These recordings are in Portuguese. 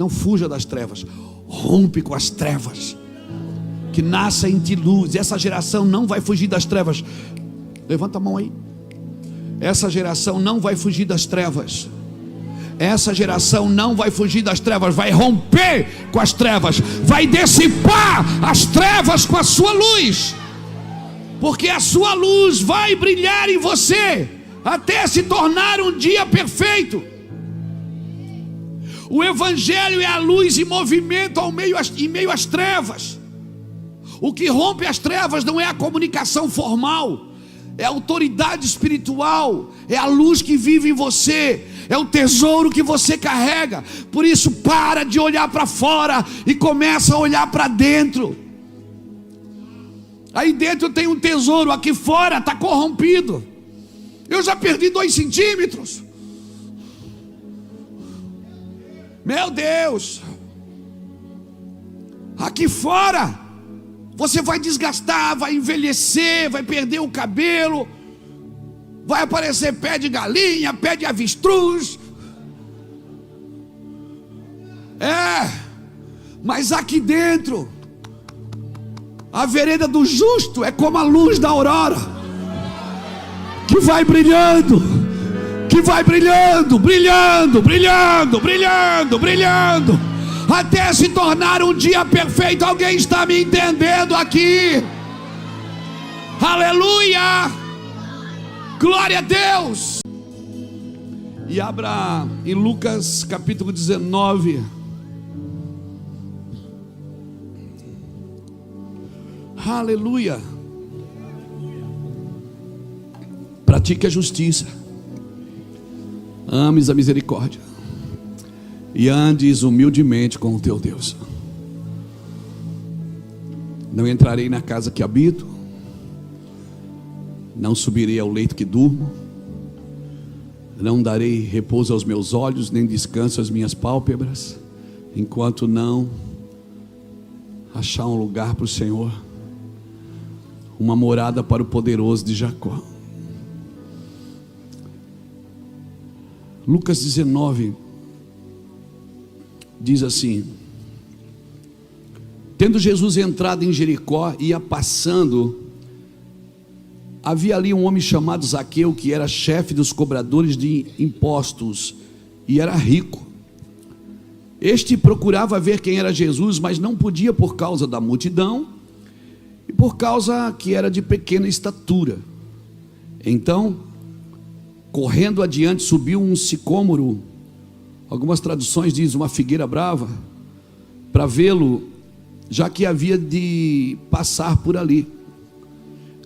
não fuja das trevas, rompe com as trevas, que nasça em ti luz. Essa geração não vai fugir das trevas. Levanta a mão aí. Essa geração não vai fugir das trevas. Essa geração não vai fugir das trevas, vai romper com as trevas, vai dissipar as trevas com a sua luz, porque a sua luz vai brilhar em você até se tornar um dia perfeito. O evangelho é a luz em movimento em meio às trevas. O que rompe as trevas não é a comunicação formal, é a autoridade espiritual, é a luz que vive em você, é o tesouro que você carrega. Por isso, para de olhar para fora e começa a olhar para dentro. Aí dentro tem um tesouro, aqui fora está corrompido. Eu já perdi 2 centímetros. Meu Deus. Aqui fora você vai desgastar, vai envelhecer, vai perder o cabelo, vai aparecer pé de galinha, pé de avestruz. Mas aqui dentro, a vereda do justo é como a luz da aurora, que vai brilhando, brilhando, até se tornar um dia perfeito. Alguém está me entendendo aqui? Aleluia! Glória a Deus! E abra em Lucas capítulo 19. Aleluia! Pratique a justiça, ames a misericórdia e andes humildemente com o teu Deus. Não entrarei na casa que habito, não subirei ao leito que durmo, não darei repouso aos meus olhos, nem descanso às minhas pálpebras, enquanto não achar um lugar para o Senhor, uma morada para o poderoso de Jacó. Lucas 19 diz assim: tendo Jesus entrado em Jericó, ia passando, havia ali um homem chamado Zaqueu, que era chefe dos cobradores de impostos e era rico. Este procurava ver quem era Jesus, mas não podia por causa da multidão e por causa que era de pequena estatura. Então, correndo adiante, subiu um sicômoro, algumas traduções dizem uma figueira brava, para vê-lo, já que havia de passar por ali.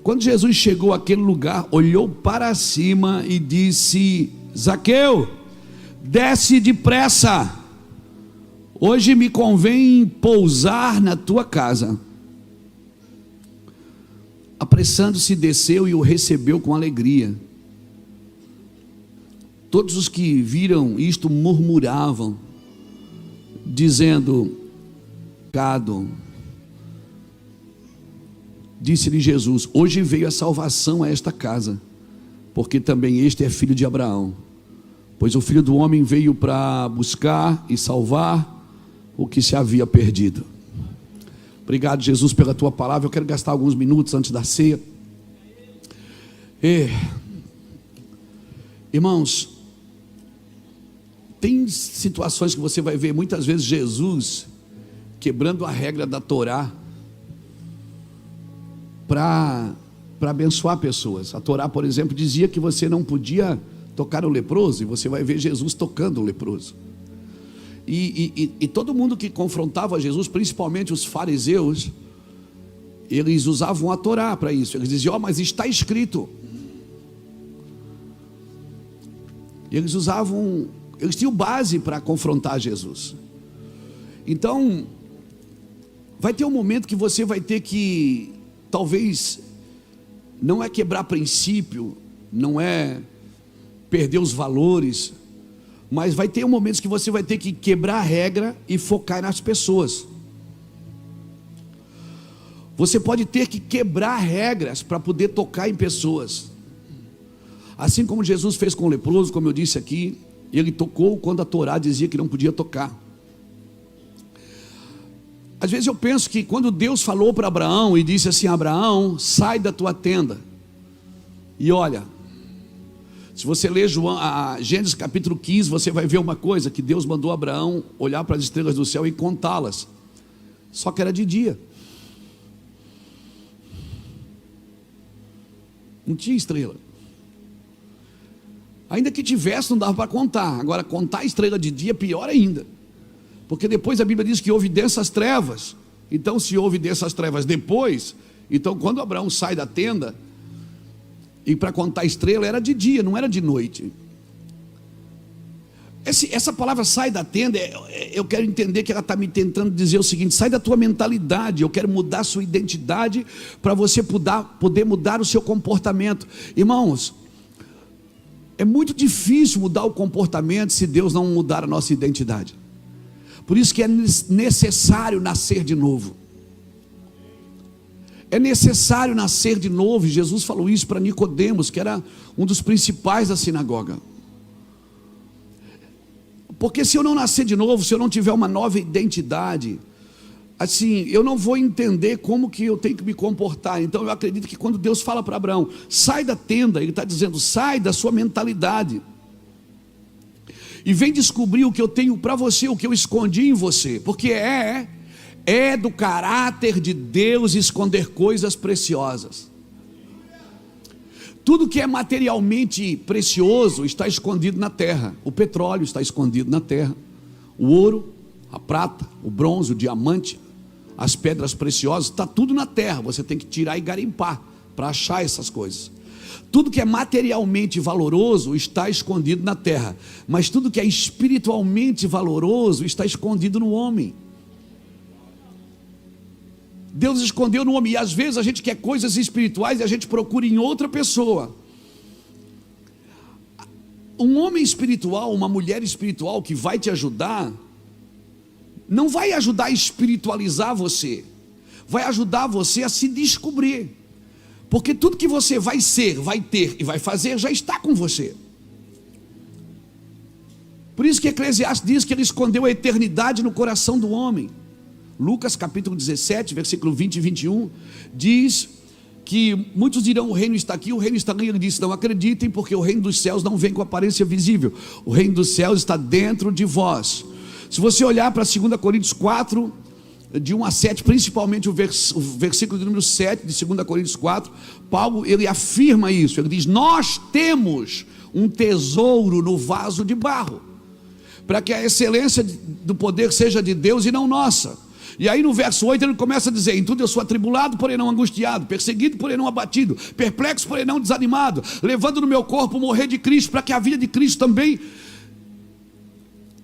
Quando Jesus chegou àquele lugar, olhou para cima e disse: Zaqueu, desce depressa, hoje me convém pousar na tua casa. Apressando-se, desceu e o recebeu com alegria. Todos os que viram isto murmuravam, dizendo: pecado. Disse-lhe Jesus: hoje veio a salvação a esta casa, porque também este é filho de Abraão, pois o Filho do Homem veio para buscar e salvar o que se havia perdido. Obrigado, Jesus, pela tua palavra. Eu quero gastar alguns minutos antes da ceia. Irmãos, tem situações que você vai ver muitas vezes Jesus quebrando a regra da Torá para abençoar pessoas. A Torá, por exemplo, dizia que você não podia tocar o leproso, e você vai ver Jesus tocando o leproso. E todo mundo que confrontava Jesus, principalmente os fariseus, eles usavam a Torá para isso. Eles diziam: mas está escrito. Eles tinham base para confrontar Jesus. Então, vai ter um momento que você vai ter que, talvez, não é quebrar princípio, não é perder os valores, mas vai ter momentos que você vai ter que quebrar a regra e focar nas pessoas. Você pode ter que quebrar regras para poder tocar em pessoas. Assim como Jesus fez com o leproso, como eu disse aqui, ele tocou quando a Torá dizia que não podia tocar. Às vezes eu penso que quando Deus falou para Abraão e disse assim: Abraão, sai da tua tenda. E olha, se você ler Gênesis capítulo 15, você vai ver uma coisa, que Deus mandou Abraão olhar para as estrelas do céu e contá-las. Só que era de dia. Não tinha estrela. Ainda que tivesse, não dava para contar. Agora, contar a estrela de dia é pior ainda. Porque depois a Bíblia diz que houve densas trevas. Então, se houve densas trevas depois, então quando Abraão sai da tenda, e para contar a estrela era de dia, não era de noite. Essa palavra sai da tenda, eu quero entender que ela está me tentando dizer o seguinte: sai da tua mentalidade, eu quero mudar a sua identidade, para você poder mudar o seu comportamento. Irmãos, é muito difícil mudar o comportamento se Deus não mudar a nossa identidade. Por isso que é necessário nascer de novo. É necessário nascer de novo. Jesus falou isso para Nicodemos, que era um dos principais da sinagoga. Porque se eu não nascer de novo, se eu não tiver uma nova identidade, assim, eu não vou entender como que eu tenho que me comportar. Então eu acredito que quando Deus fala para Abraão, sai da tenda, Ele está dizendo, sai da sua mentalidade e vem descobrir o que eu tenho para você, o que eu escondi em você. Porque é do caráter de Deus esconder coisas preciosas. Tudo que é materialmente precioso está escondido na terra. O petróleo está escondido na terra, o ouro, a prata, o bronze, o diamante, as pedras preciosas, está tudo na terra. Você tem que tirar e garimpar para achar essas coisas. Tudo que é materialmente valoroso está escondido na terra, mas tudo que é espiritualmente valoroso está escondido no homem. Deus escondeu no homem, e às vezes a gente quer coisas espirituais e a gente procura em outra pessoa. Um homem espiritual, uma mulher espiritual que vai te ajudar, não vai ajudar a espiritualizar você, vai ajudar você a se descobrir, porque tudo que você vai ser, vai ter e vai fazer já está com você. Por isso que Eclesiastes diz que Ele escondeu a eternidade no coração do homem. Lucas capítulo 17, versículo 20 e 21, diz que muitos dirão, o reino está aqui, o reino está ali. Ele disse, não acreditem, porque o reino dos céus não vem com aparência visível, o reino dos céus está dentro de vós. Se você olhar para 2 Coríntios 4, de 1 a 7, principalmente o versículo de número 7 de 2 Coríntios 4, Paulo, ele afirma isso, ele diz, nós temos um tesouro no vaso de barro, para que a excelência do poder seja de Deus e não nossa. E aí no verso 8 ele começa a dizer, em tudo eu sou atribulado, porém não angustiado, perseguido, porém não abatido, perplexo, porém não desanimado, levando no meu corpo o morrer de Cristo, para que a vida de Cristo também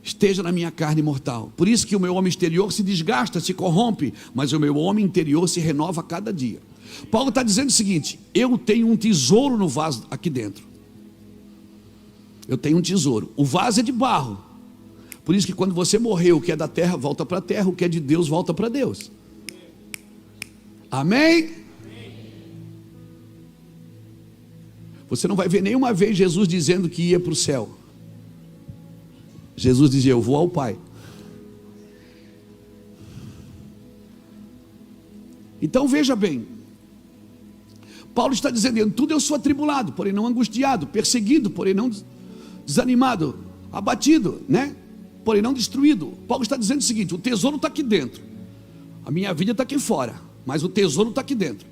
esteja na minha carne mortal. Por isso que o meu homem exterior se desgasta, se corrompe, mas o meu homem interior se renova a cada dia. Paulo está dizendo o seguinte, eu tenho um tesouro no vaso aqui dentro. Eu tenho um tesouro, o vaso é de barro. Por isso que quando você morreu, o que é da terra volta para a terra, o que é de Deus volta para Deus. Amém? Você não vai ver nenhuma vez Jesus dizendo que ia para o céu. Jesus dizia, eu vou ao Pai. Então veja bem, Paulo está dizendo, em tudo eu sou atribulado, porém não angustiado, perseguido, porém não desanimado, abatido, né? Porém não destruído. Paulo está dizendo o seguinte, o tesouro está aqui dentro, a minha vida está aqui fora, mas o tesouro está aqui dentro.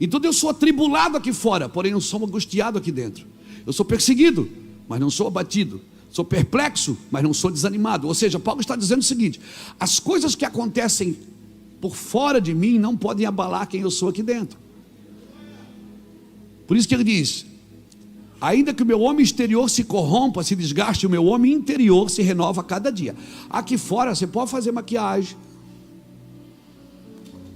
Então eu sou atribulado aqui fora, porém não sou angustiado aqui dentro. Eu sou perseguido, mas não sou abatido. Sou perplexo, mas não sou desanimado. Ou seja, Paulo está dizendo o seguinte, as coisas que acontecem por fora de mim não podem abalar quem eu sou aqui dentro. Por isso que ele diz, ainda que o meu homem exterior se corrompa, se desgaste, o meu homem interior se renova a cada dia. Aqui fora você pode fazer maquiagem,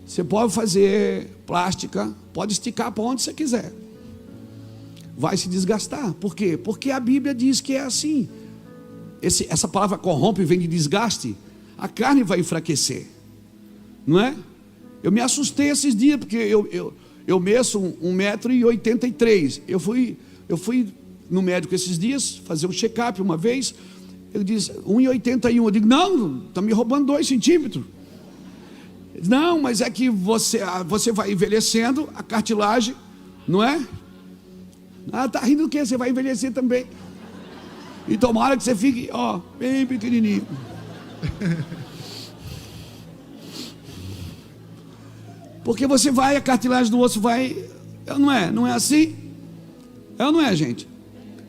você pode fazer plástica, pode esticar para onde você quiser, vai se desgastar. Por quê? Porque a Bíblia diz que é assim. Essa palavra corrompe vem de desgaste. A carne vai enfraquecer, não é? Eu me assustei esses dias, porque eu meço 1,83 m. Eu fui no médico esses dias fazer um check-up uma vez. Ele disse 1,81 m. Eu digo, não, está me roubando 2 centímetros. Não, mas é que você vai envelhecendo, a cartilagem, não é? Ah, tá rindo do quê? Você vai envelhecer também. E tomara que você fique, ó, bem pequenininho. Porque você vai, a cartilagem do osso vai, não é assim? É ou não é, gente?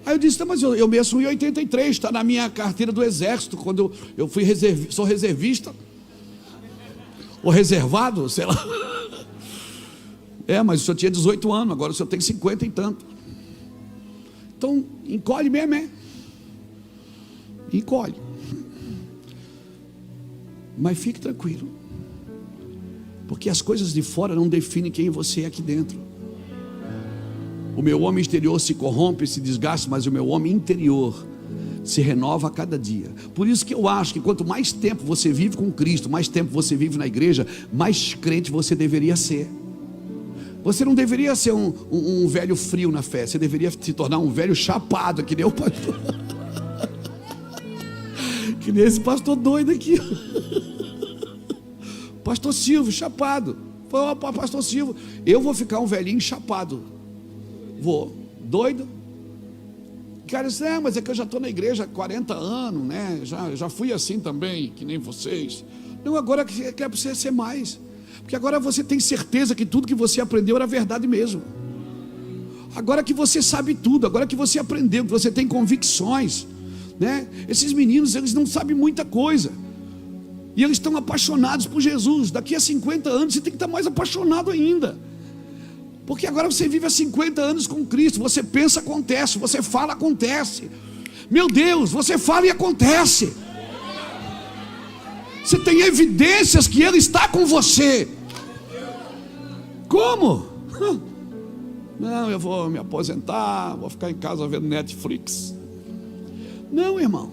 Aí eu disse, tá, mas eu meço 1,83, está na minha carteira do exército, quando eu fui sou reservista, ou reservado, sei lá. Mas o senhor tinha 18 anos, agora o senhor tem 50 e tanto. Então, encolhe mesmo, encolhe. Mas fique tranquilo, porque as coisas de fora não definem quem você é aqui dentro. O meu homem exterior se corrompe, se desgasta, mas o meu homem interior se renova a cada dia. Por isso que eu acho que quanto mais tempo você vive com Cristo, mais tempo você vive na igreja, mais crente você deveria ser. Você não deveria ser um velho frio na fé, você deveria se tornar um velho chapado, que nem o pastor. Que nem esse pastor doido aqui. Pastor Silvio, chapado. Foi, pastor Silvio, eu vou ficar um velhinho chapado. Vou, doido. Cara, disse, mas é que eu já estou na igreja há 40 anos, né? Já fui assim também, que nem vocês. Não, agora é para você ser mais. Porque agora você tem certeza que tudo que você aprendeu era verdade mesmo. Agora que você sabe tudo, agora que você aprendeu, que você tem convicções, né? Esses meninos, eles não sabem muita coisa. E eles estão apaixonados por Jesus. Daqui a 50 anos você tem que estar mais apaixonado ainda. Porque agora você vive há 50 anos com Cristo. Você pensa, acontece. Você fala, acontece. Meu Deus, você fala e acontece. Você tem evidências que Ele está com você. Como? Não, eu vou me aposentar, vou ficar em casa vendo Netflix. Não, irmão.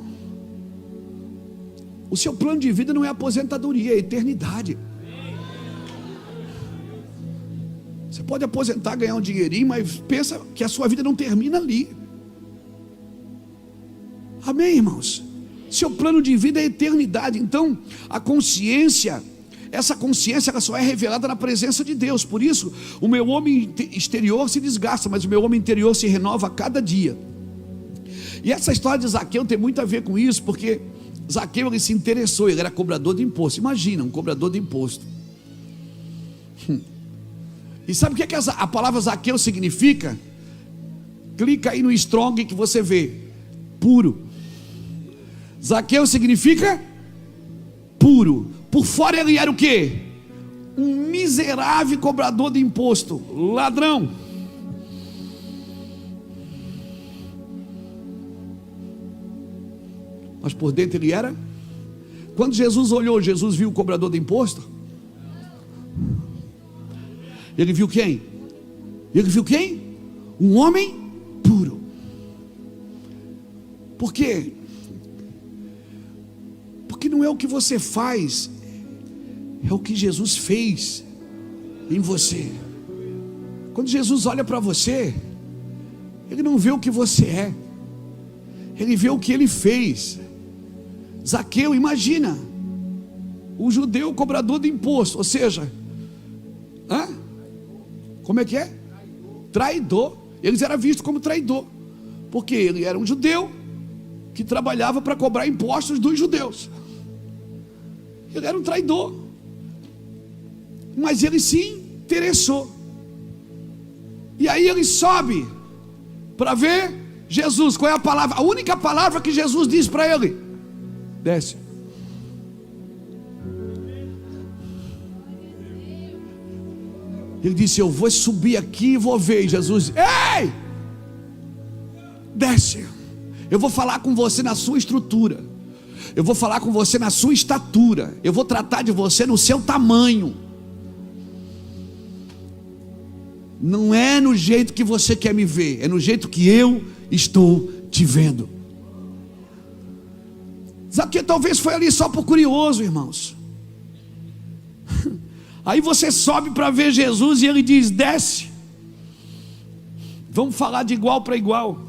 O seu plano de vida não é aposentadoria, é eternidade. Você pode aposentar, ganhar um dinheirinho, mas pensa que a sua vida não termina ali. Amém, irmãos? Seu plano de vida é eternidade. Então, a consciência, essa consciência, ela só é revelada na presença de Deus. Por isso, o meu homem exterior se desgasta, mas o meu homem interior se renova a cada dia. E essa história de Zaqueu tem muito a ver com isso, porque Zaqueu, ele se interessou, ele era cobrador de imposto. Imagina, um cobrador de imposto. E sabe o que a palavra Zaqueu significa? Clica aí no Strong que você vê. Puro. Zaqueu significa puro. Por fora ele era o quê? Um miserável cobrador de imposto, ladrão. Mas por dentro ele era. Quando Jesus olhou, Jesus viu o cobrador de imposto. Ele viu quem? Ele viu quem? Um homem puro. Por quê? Porque não é o que você faz, é o que Jesus fez em você. Quando Jesus olha para você, Ele não vê o que você é, Ele vê o que Ele fez. Zaqueu, imagina, o judeu cobrador de imposto, ou seja, como é que é? Traidor. Eles eram vistos como traidor, porque ele era um judeu que trabalhava para cobrar impostos dos judeus. Ele era um traidor, mas ele se interessou. E aí ele sobe para ver Jesus. Qual é a palavra? A única palavra que Jesus diz para ele: desce. Ele disse: eu vou subir aqui e vou ver. E Jesus: ei, desce. Eu vou falar com você na sua estrutura, eu vou falar com você na sua estatura, eu vou tratar de você no seu tamanho. Não é no jeito que você quer me ver, é no jeito que eu estou te vendo. Zaqueu talvez foi ali só por curioso, irmãos. Aí você sobe para ver Jesus e ele diz: desce. Vamos falar de igual para igual.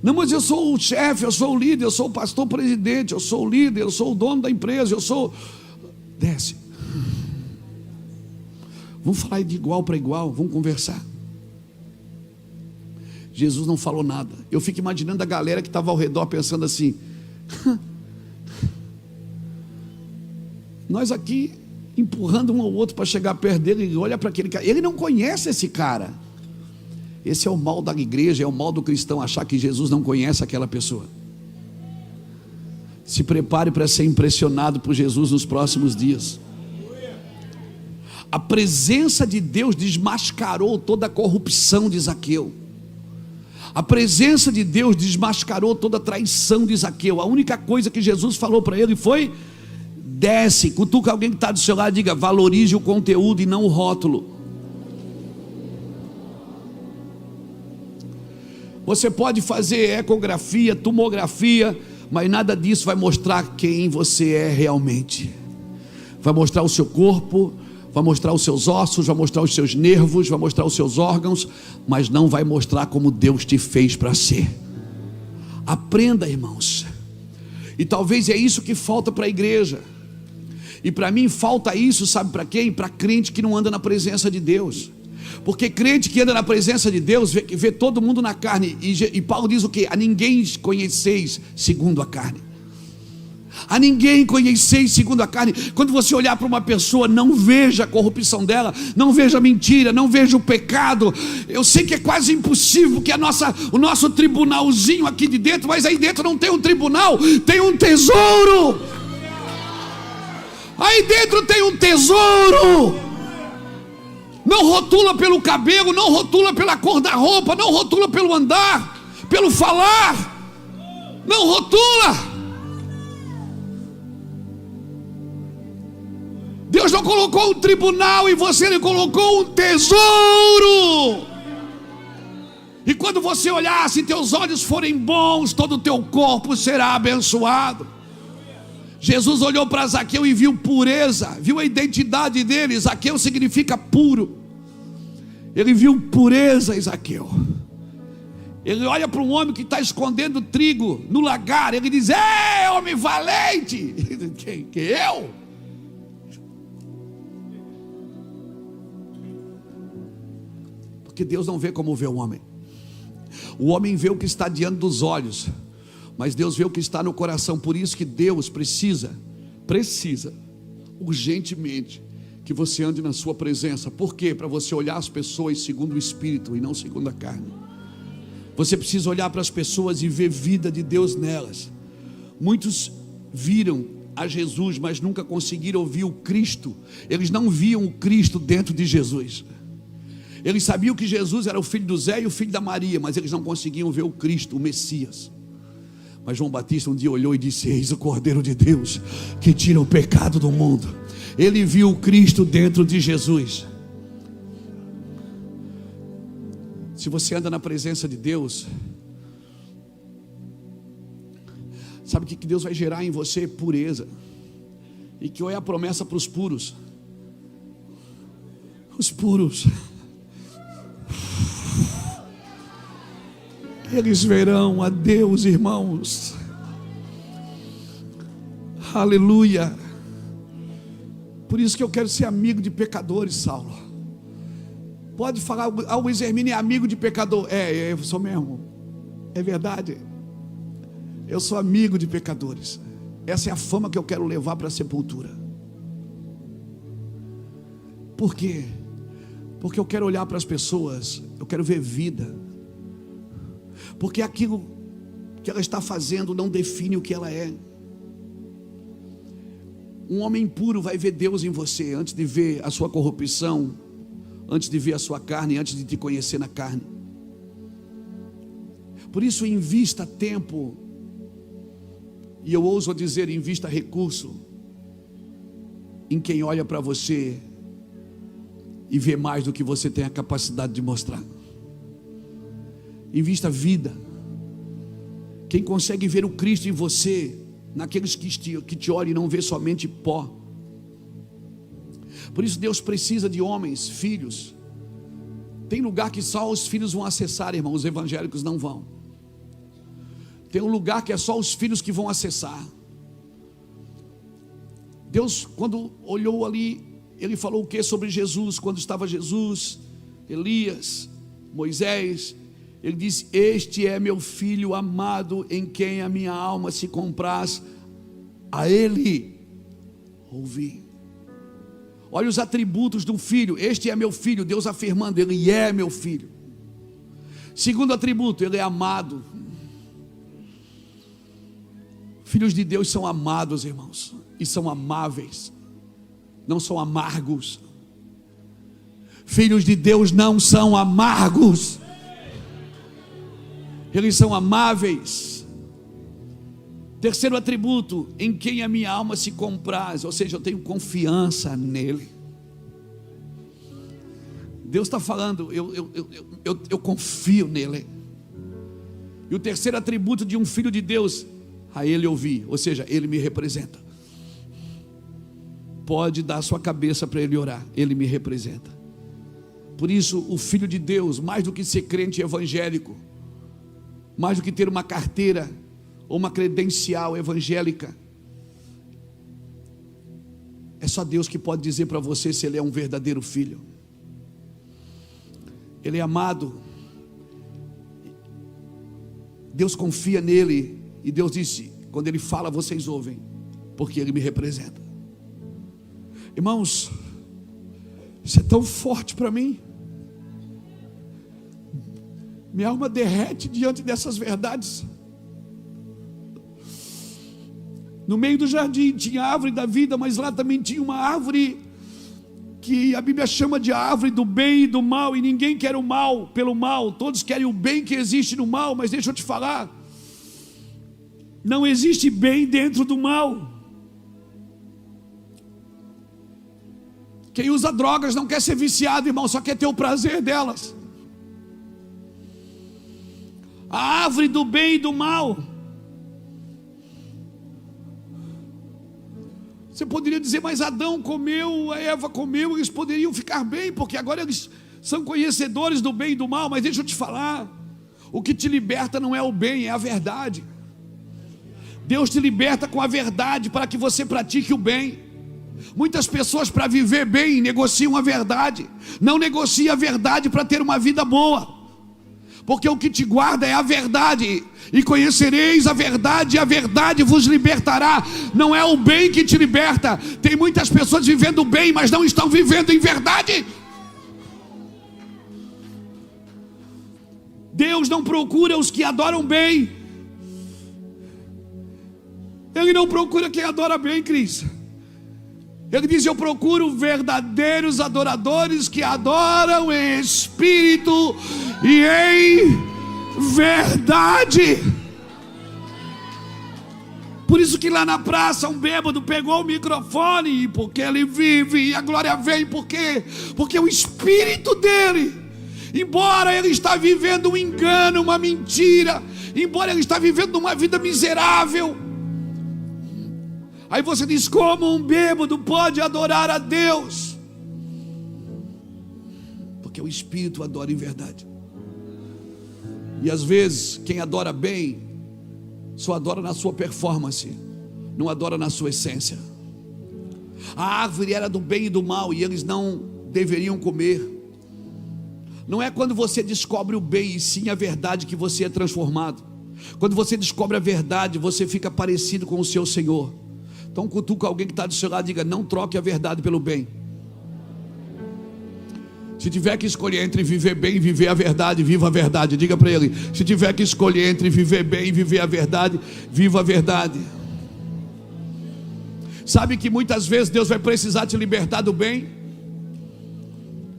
Não, mas eu sou o chefe, eu sou o líder, eu sou o pastor presidente, eu sou o líder, eu sou o dono da empresa, eu sou... Desce. Vamos falar de igual para igual, vamos conversar. Jesus não falou nada. Eu fico imaginando a galera que estava ao redor pensando assim: nós aqui empurrando um ao outro para chegar perto dele, e olha para aquele cara, ele não conhece esse cara. Esse é o mal da igreja, é o mal do cristão, achar que Jesus não conhece aquela pessoa. Se prepare para ser impressionado por Jesus nos próximos dias. A presença de Deus desmascarou toda a corrupção de Zaqueu. A presença de Deus desmascarou toda a traição de Zaqueu. A única coisa que Jesus falou para ele foi: desce. Cutuca alguém que está do seu lado e diga: valorize o conteúdo e não o rótulo. Você pode fazer ecografia, tomografia, mas nada disso vai mostrar quem você é realmente. Vai mostrar o seu corpo, vai mostrar os seus ossos, vai mostrar os seus nervos, vai mostrar os seus órgãos, mas não vai mostrar como Deus te fez para ser. Aprenda, irmãos. E talvez é isso que falta para a igreja. E para mim falta isso, sabe para quem? Para crente que não anda na presença de Deus. Porque crente que anda na presença de Deus vê todo mundo na carne. E Paulo diz o quê? A ninguém conheceis segundo a carne. A ninguém conheceis segundo a carne. Quando você olhar para uma pessoa, não veja a corrupção dela, não veja a mentira, não veja o pecado. Eu sei que é quase impossível, porque o nosso tribunalzinho aqui de dentro, mas aí dentro não tem um tribunal, tem um tesouro. Aí dentro tem um tesouro. Não rotula pelo cabelo, não rotula pela cor da roupa, não rotula pelo andar, pelo falar. Não rotula. Deus não colocou um tribunal em você, Ele colocou um tesouro. E quando você olhar, se teus olhos forem bons, todo o teu corpo será abençoado. Jesus olhou para Zaqueu e viu pureza, viu a identidade dele. Zaqueu significa puro. Ele viu pureza em Zaqueu. Ele olha para um homem que está escondendo trigo no lagar. Ele diz: ei, homem valente. Quem eu? Porque Deus não vê como vê o homem. O homem vê o que está diante dos olhos, mas Deus vê o que está no coração. Por isso que Deus precisa urgentemente que você ande na sua presença. Por quê? Para você olhar as pessoas segundo o Espírito e não segundo a carne. Você precisa olhar para as pessoas e ver vida de Deus nelas. Muitos viram a Jesus, mas nunca conseguiram ouvir o Cristo. Eles não viam o Cristo dentro de Jesus. Eles sabiam que Jesus era o filho do Zé e o filho da Maria, mas eles não conseguiam ver o Cristo, o Messias. Mas João Batista um dia olhou e disse: eis o Cordeiro de Deus que tira o pecado do mundo. Ele viu o Cristo dentro de Jesus. Se você anda na presença de Deus, sabe o que Deus vai gerar em você? Pureza. E que é a promessa para os puros. Os puros, eles verão a Deus, irmãos. Aleluia. Por isso que eu quero ser amigo de pecadores, Saulo. Pode falar, o Hermínio é amigo de pecador. Eu sou mesmo. É verdade. Eu sou amigo de pecadores. Essa é a fama que eu quero levar para a sepultura. Por quê? Porque eu quero olhar para as pessoas, eu quero ver vida. Porque aquilo que ela está fazendo não define o que ela é. Um homem puro vai ver Deus em você antes de ver a sua corrupção, antes de ver a sua carne, antes de te conhecer na carne. Por isso, invista tempo, e eu ouso dizer, invista recurso em quem olha para você e vê mais do que você tem a capacidade de mostrar. Invista vida. Quem consegue ver o Cristo em você, naqueles que te olham e não vê somente pó. Por isso Deus precisa de homens, filhos. Tem lugar que só os filhos vão acessar, irmão, os evangélicos não vão. Tem um lugar que é só os filhos que vão acessar. Deus, quando olhou ali ele falou o que sobre Jesus? Quando estava Jesus, Elias, Moisés, ele disse: este é meu filho amado, em quem a minha alma se compraz, a ele ouvi. Olha os atributos do filho. Este é meu filho, Deus afirmando, ele é meu filho. Segundo atributo, ele é amado. Filhos de Deus são amados, irmãos, e são amáveis, não são amargos. Filhos de Deus não são amargos, eles são amáveis. Terceiro atributo, em quem a minha alma se compraz, ou seja, eu tenho confiança nele. Deus está falando, eu confio nele. E o terceiro atributo de um filho de Deus, a ele ouvir, ou seja, ele me representa. Pode dar sua cabeça para ele orar, ele me representa. Por isso, o filho de Deus, mais do que ser crente evangélico, mais do que ter uma carteira ou uma credencial evangélica, é só Deus que pode dizer para você se ele é um verdadeiro filho. Ele é amado, Deus confia nele, e Deus disse, quando ele fala vocês ouvem, porque ele me representa. Irmãos, isso é tão forte para mim, minha alma derrete diante dessas verdades. No meio do jardim tinha a árvore da vida, mas lá também tinha uma árvore que a Bíblia chama de árvore do bem e do mal, e ninguém quer o mal pelo mal, todos querem o bem que existe no mal. Mas deixa eu te falar, não existe bem dentro do mal. Quem usa drogas não quer ser viciado, irmão, só quer ter o prazer delas. A árvore do bem e do mal, você poderia dizer, mas Adão comeu, a Eva comeu, eles poderiam ficar bem, porque agora eles são conhecedores do bem e do mal. Mas deixa eu te falar, o que te liberta não é o bem, é a verdade. Deus te liberta com a verdade para que você pratique o bem. Muitas pessoas, para viver bem, negociam a verdade, não negociam a verdade para ter uma vida boa, porque o que te guarda é a verdade. E conhecereis a verdade, e a verdade vos libertará. Não é o bem que te liberta. Tem muitas pessoas vivendo bem, mas não estão vivendo em verdade. Deus não procura os que adoram bem, Ele não procura quem adora bem, Cris. Ele diz, eu procuro verdadeiros adoradores que adoram em espírito e em verdade. Por isso que lá na praça um bêbado pegou o microfone, porque ele vive e a glória vem, porque o espírito dele, embora ele está vivendo um engano, uma mentira, embora ele está vivendo uma vida miserável. Aí você diz, como um bêbado pode adorar a Deus? Porque o espírito adora em verdade. E às vezes quem adora bem só adora na sua performance, não adora na sua essência. A árvore era do bem e do mal, e eles não deveriam comer. Não é quando você descobre o bem e sim a verdade que você é transformado. Quando você descobre a verdade, você fica parecido com o seu Senhor. Então cutuca alguém que está do seu lado e diga, não troque a verdade pelo bem. Se tiver que escolher entre viver bem e viver a verdade, viva a verdade. Diga para ele, se tiver que escolher entre viver bem e viver a verdade, viva a verdade. Sabe que muitas vezes Deus vai precisar te libertar do bem?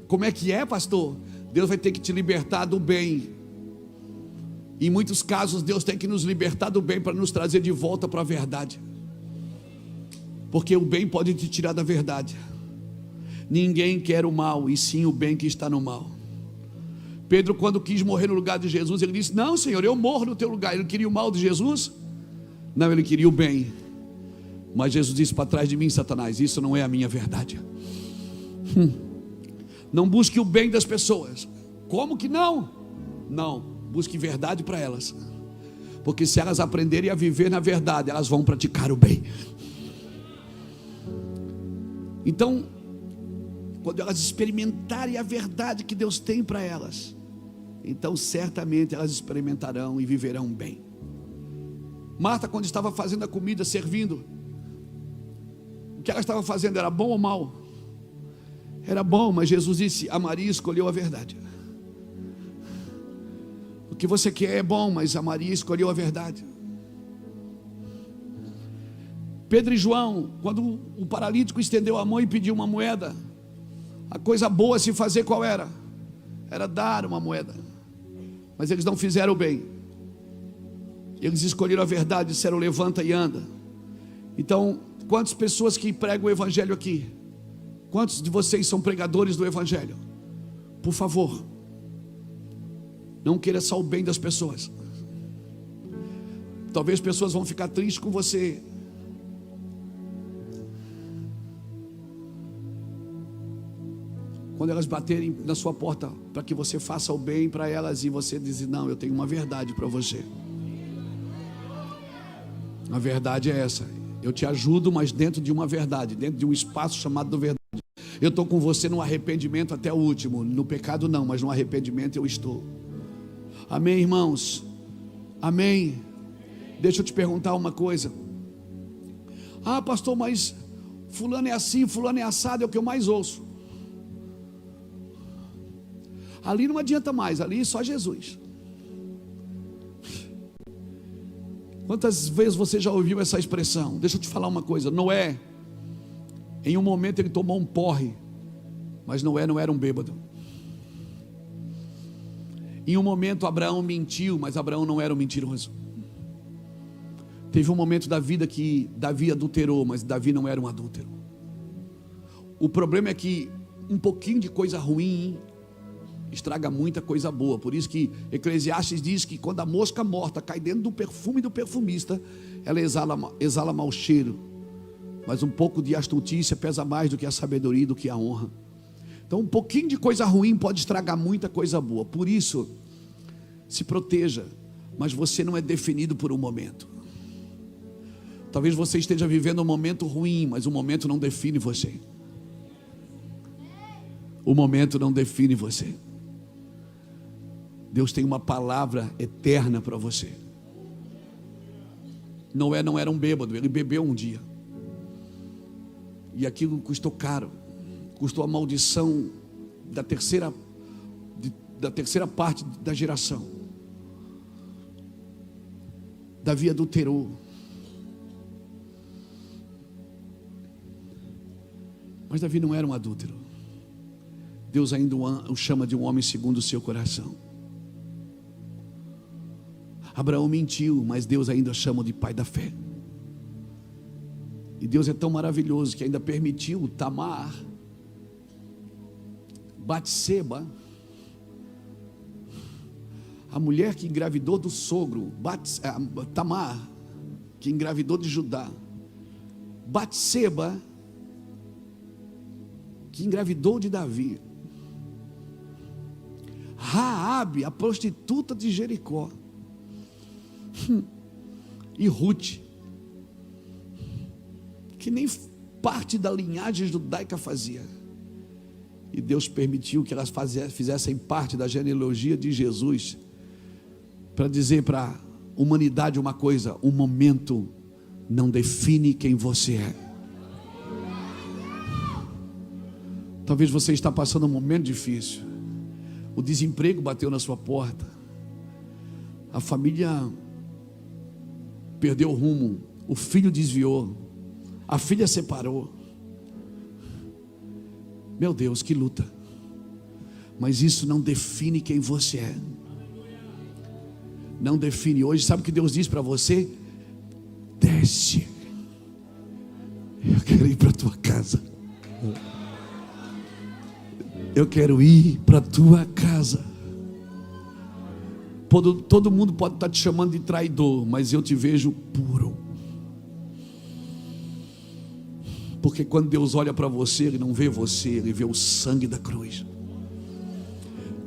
Como é que é, pastor? Deus vai ter que te libertar do bem. Em muitos casos Deus tem que nos libertar do bem para nos trazer de volta para a verdade. Porque o bem pode te tirar da verdade. Ninguém quer o mal, e sim o bem que está no mal. Pedro, quando quis morrer no lugar de Jesus, ele disse, não, Senhor, eu morro no teu lugar. Ele queria o mal de Jesus? Não, ele queria o bem. Mas Jesus disse, para trás de mim, Satanás, isso não é a minha verdade. Não busque o bem das pessoas. Como que não? Não, busque verdade para elas. Porque se elas aprenderem a viver na verdade, elas vão praticar o bem. Então, quando elas experimentarem a verdade que Deus tem para elas, então certamente elas experimentarão e viverão bem. Marta, quando estava fazendo a comida, servindo, o que ela estava fazendo era bom ou mal? Era bom, mas Jesus disse: a Maria escolheu a verdade. O que você quer é bom, mas a Maria escolheu a verdade. Pedro e João, quando o paralítico estendeu a mão e pediu uma moeda, a coisa boa a se fazer qual era? Era dar uma moeda. Mas eles não fizeram o bem. Eles escolheram a verdade, disseram: levanta e anda. Então, quantas pessoas que pregam o evangelho aqui? Quantos de vocês são pregadores do evangelho? Por favor, não queira só o bem das pessoas. Talvez pessoas vão ficar tristes com você. Quando elas baterem na sua porta para que você faça o bem para elas, e você diz: não, eu tenho uma verdade para você. A verdade é essa: eu te ajudo, mas dentro de uma verdade, dentro de um espaço chamado verdade. Eu estou com você no arrependimento até o último. No pecado não, mas no arrependimento eu estou. Amém, irmãos? Amém? Deixa eu te perguntar uma coisa. Ah, pastor, mas fulano é assim, fulano é assado, é o que eu mais ouço. Ali não adianta mais, ali só Jesus. Quantas vezes você já ouviu essa expressão? Deixa eu te falar uma coisa. Noé, em um momento ele tomou um porre, mas Noé não era um bêbado. Em um momento Abraão mentiu, mas Abraão não era um mentiroso. Teve um momento da vida que Davi adulterou, mas Davi não era um adúltero. O problema é que um pouquinho de coisa ruim estraga muita coisa boa. Por isso que Eclesiastes diz que quando a mosca morta cai dentro do perfume do perfumista, ela exala mau cheiro. Mas um pouco de astutícia pesa mais do que a sabedoria e do que a honra. Então um pouquinho de coisa ruim pode estragar muita coisa boa. Por isso, se proteja. Mas você não é definido por um momento. Talvez você esteja vivendo um momento ruim, mas o momento não define você. O momento não define você. Deus tem uma palavra eterna para você. Noé não era um bêbado, ele bebeu um dia. E aquilo custou caro. Custou a maldição da terceira parte da geração. Davi adulterou. Mas Davi não era um adúltero. Deus ainda o chama de um homem segundo o seu coração. Abraão mentiu, mas Deus ainda o chama de pai da fé. E Deus é tão maravilhoso que ainda permitiu Tamar, Batseba, a mulher que engravidou do sogro, Tamar, que engravidou de Judá, Batseba, que engravidou de Davi, Raabe, a prostituta de Jericó, e Ruth, que nem parte da linhagem judaica fazia, e Deus permitiu que elas fizessem parte da genealogia de Jesus, para dizer para a humanidade uma coisa: o momento não define quem você é. Talvez você está passando um momento difícil, o desemprego bateu na sua porta, a família perdeu o rumo, o filho desviou, a filha separou. Meu Deus, que luta. Mas isso não define quem você é. Não define. Hoje, sabe o que Deus diz para você? Desce. Eu quero ir para a tua casa. Eu quero ir para a tua casa. Todo mundo pode estar te chamando de traidor, mas eu te vejo puro. Porque quando Deus olha para você, Ele não vê você, Ele vê o sangue da cruz.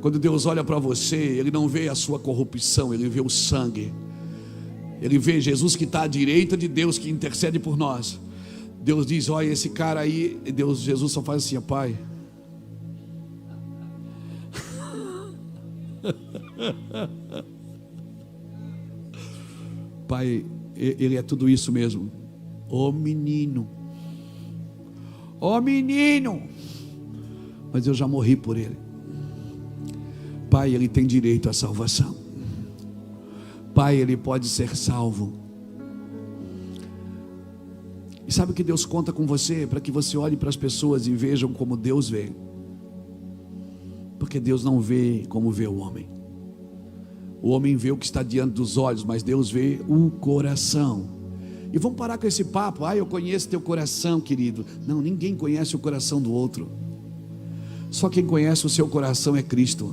Quando Deus olha para você, Ele não vê a sua corrupção, Ele vê o sangue. Ele vê Jesus que está à direita de Deus, que intercede por nós. Deus diz: olha esse cara aí. Jesus só faz assim: Pai, Pai, ele é tudo isso mesmo. Ô menino, mas eu já morri por ele. Pai, ele tem direito à salvação. Pai, ele pode ser salvo. E sabe o que Deus conta com você? Para que você olhe para as pessoas e vejam como Deus vê. Porque Deus não vê como vê o homem. O homem vê o que está diante dos olhos, mas Deus vê o coração. E vamos parar com esse papo. Eu conheço teu coração, querido. Não, ninguém conhece o coração do outro. Só quem conhece o seu coração é Cristo.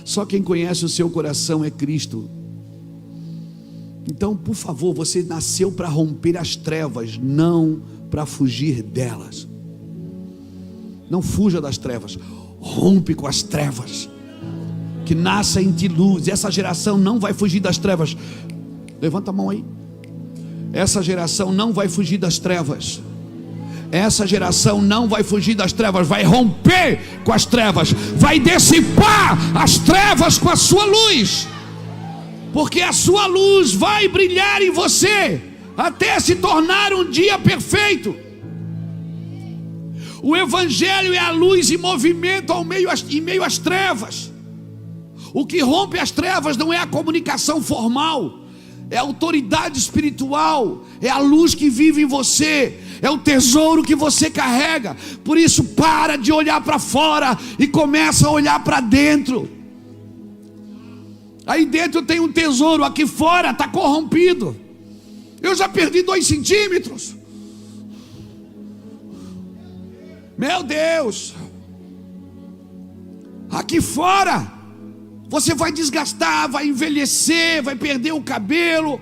Só quem conhece o seu coração é Cristo. Então, por favor, você nasceu para romper as trevas, não para fugir delas. Não fuja das trevas, rompe com as trevas. Que nasça em ti luz. Essa geração não vai fugir das trevas. Levanta a mão aí. Essa geração não vai fugir das trevas. Essa geração não vai fugir das trevas. Vai romper com as trevas. Vai dissipar as trevas com a sua luz. Porque a sua luz vai brilhar em você até se tornar um dia perfeito. O Evangelho é a luz em movimento em meio às trevas. O que rompe as trevas não é a comunicação formal, é a autoridade espiritual, é a luz que vive em você, é o tesouro que você carrega. Por isso, para de olhar para fora e começa a olhar para dentro. Aí dentro tem um tesouro, aqui fora está corrompido. Eu já perdi 2 centímetros. Meu Deus. Aqui fora você vai desgastar, vai envelhecer, vai perder o cabelo,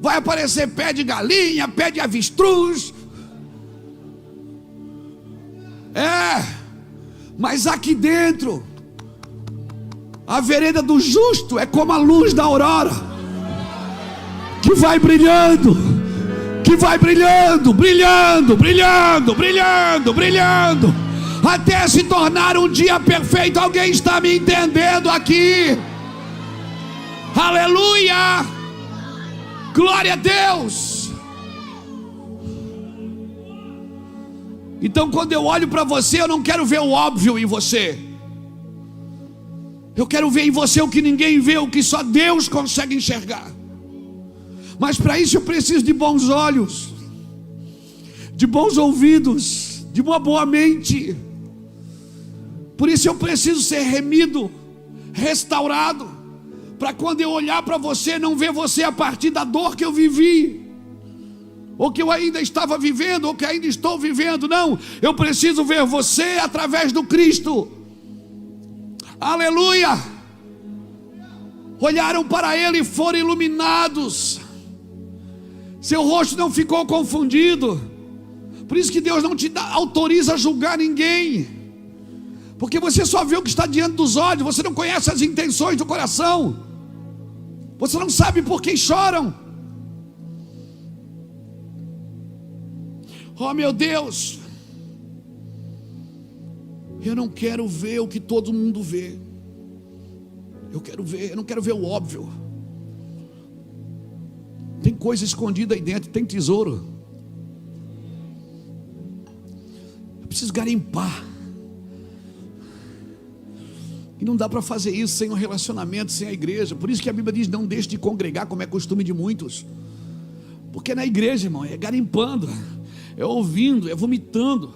vai aparecer pé de galinha, pé de avestruz. Mas aqui dentro, a vereda do justo é como a luz da aurora, que vai brilhando, brilhando, até se tornar um dia perfeito. Alguém está me entendendo aqui? Aleluia! Glória a Deus! Então, quando eu olho para você, eu não quero ver o óbvio em você. Eu quero ver em você o que ninguém vê, o que só Deus consegue enxergar. Mas para isso eu preciso de bons olhos, de bons ouvidos, de uma boa mente. Por isso eu preciso ser remido, restaurado, para quando eu olhar para você, não ver você a partir da dor que eu vivi, ou que eu ainda estava vivendo, ou que ainda estou vivendo. Não, eu preciso ver você através do Cristo. Aleluia! Olharam para Ele e foram iluminados. Seu rosto não ficou confundido. Por isso que Deus não te autoriza a julgar ninguém, porque você só vê o que está diante dos olhos. Você não conhece as intenções do coração. Você não sabe por que choram. Oh meu Deus, eu não quero ver o que todo mundo vê. Eu não quero ver o óbvio. Tem coisa escondida aí dentro, tem tesouro. Eu preciso garimpar. E não dá para fazer isso sem um relacionamento, sem a igreja. Por isso que a Bíblia diz: não deixe de congregar, como é costume de muitos. Porque na igreja, irmão, é garimpando, é ouvindo, é vomitando,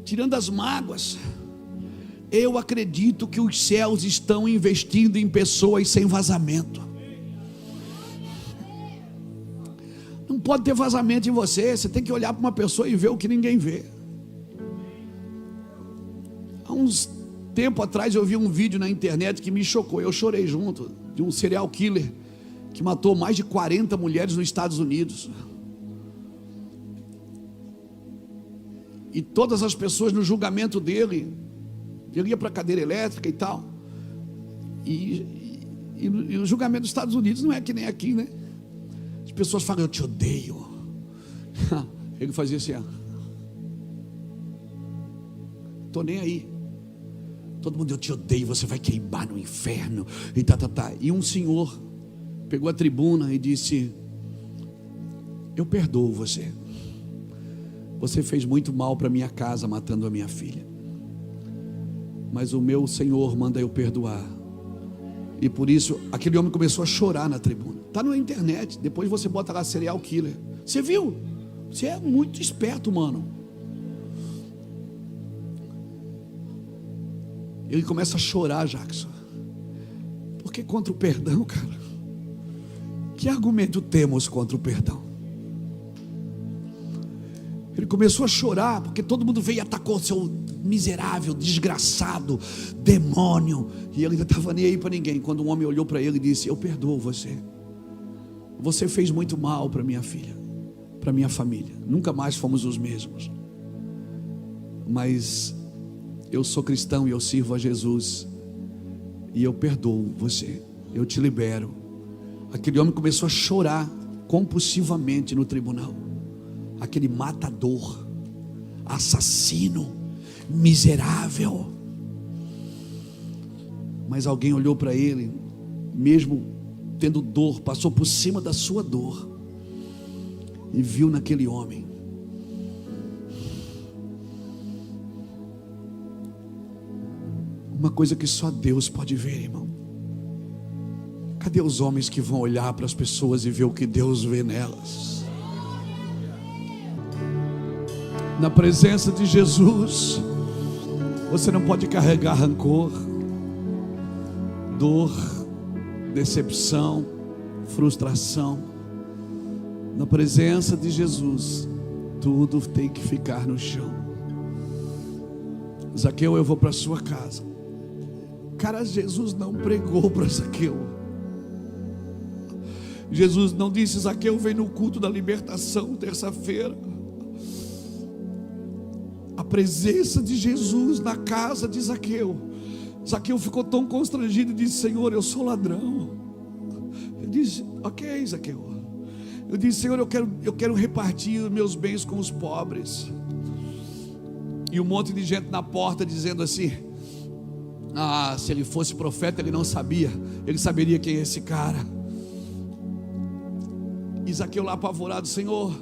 tirando as mágoas. Eu acredito que os céus estão investindo em pessoas sem vazamento. Não pode ter vazamento em você. Você tem que olhar para uma pessoa e ver o que ninguém vê. Há uns tempo atrás eu vi um vídeo na internet que me chocou. Eu chorei junto, de um serial killer que matou mais de 40 mulheres nos Estados Unidos. E todas as pessoas no julgamento dele, ele ia para a cadeira elétrica e tal. E o julgamento dos Estados Unidos não é que nem aqui, né? As pessoas falam: eu te odeio. Ele fazia assim: tô nem aí. Todo mundo, eu te odeio, você vai queimar no inferno. E tá. E um senhor pegou a tribuna e disse: eu perdoo você. Você fez muito mal para minha casa, matando a minha filha. Mas o meu Senhor manda eu perdoar. E por isso, aquele homem começou a chorar na tribuna. Está na internet, depois você bota lá serial killer. Você viu? Você é muito esperto, mano. Ele começa a chorar, Jackson. Porque contra o perdão, cara, que argumento temos contra o perdão? Ele começou a chorar, porque todo mundo veio e atacou, seu miserável, desgraçado, demônio. E ele não estava nem aí para ninguém. Quando um homem olhou para ele e disse: eu perdoo você. Você fez muito mal para minha filha, para minha família. Nunca mais fomos os mesmos. Mas eu sou cristão e eu sirvo a Jesus. E eu perdoo você. Eu te libero. Aquele homem começou a chorar compulsivamente no tribunal. Aquele matador, assassino, miserável. Mas alguém olhou para ele, mesmo tendo dor, passou por cima da sua dor e viu naquele homem uma coisa que só Deus pode ver, irmão. Cadê os homens que vão olhar para as pessoas e ver o que Deus vê nelas? Na presença de Jesus, você não pode carregar rancor, dor, decepção, frustração. Na presença de Jesus, tudo tem que ficar no chão. Zaqueu, eu vou para a sua casa. Cara, Jesus não pregou para Zaqueu. Jesus não disse: Zaqueu, vem no culto da libertação terça-feira. A presença de Jesus na casa de Zaqueu. Zaqueu ficou tão constrangido e disse: Senhor, eu sou ladrão. Ele disse: ok, Zaqueu. Eu disse: Senhor, eu quero repartir os meus bens com os pobres. E um monte de gente na porta dizendo assim: ah, se ele fosse profeta ele não sabia, ele saberia quem é esse cara. E Zaqueu lá apavorado: Senhor,